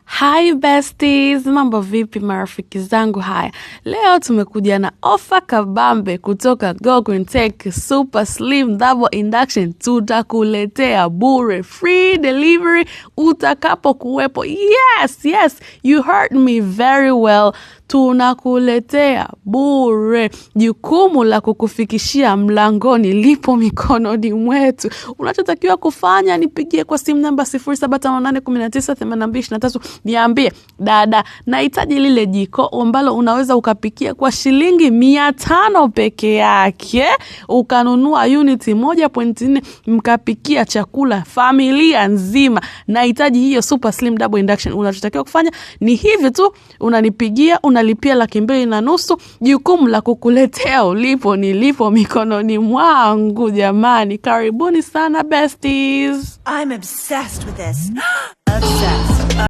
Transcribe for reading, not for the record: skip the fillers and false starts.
Hi besties, mambo vipi marafiki zangu haya. Leo tumekuja na offer kabambe kutoka Go Green Tech Super Slim Double Induction. Tutakuletea bure free delivery utakapo kuwepo. Yes, you heard me very well. Tunakuletea bure. Jukumu la kukufikishia mlangoni lipo mikononi mwetu. Unachotakiwa kufanya nipigie kwa simu namba 0758198223. Niambie, dada, nahitaji lile jiko ambalo unaweza ukapikia kwa shilingi 500 peke yake. Ukanunua unit 1.4 mkapikia chakula familia nzima. Nahitaji hiyo Super Slim Double Induction. Unachotakiwa kufanya ni hivi tu, unanipigia, unalipia 250,000. Jukumu la kukuletea ulipo nilipo mikononi mwangu. Jamani, karibuni sana besties. I'm obsessed with this. Obsessed.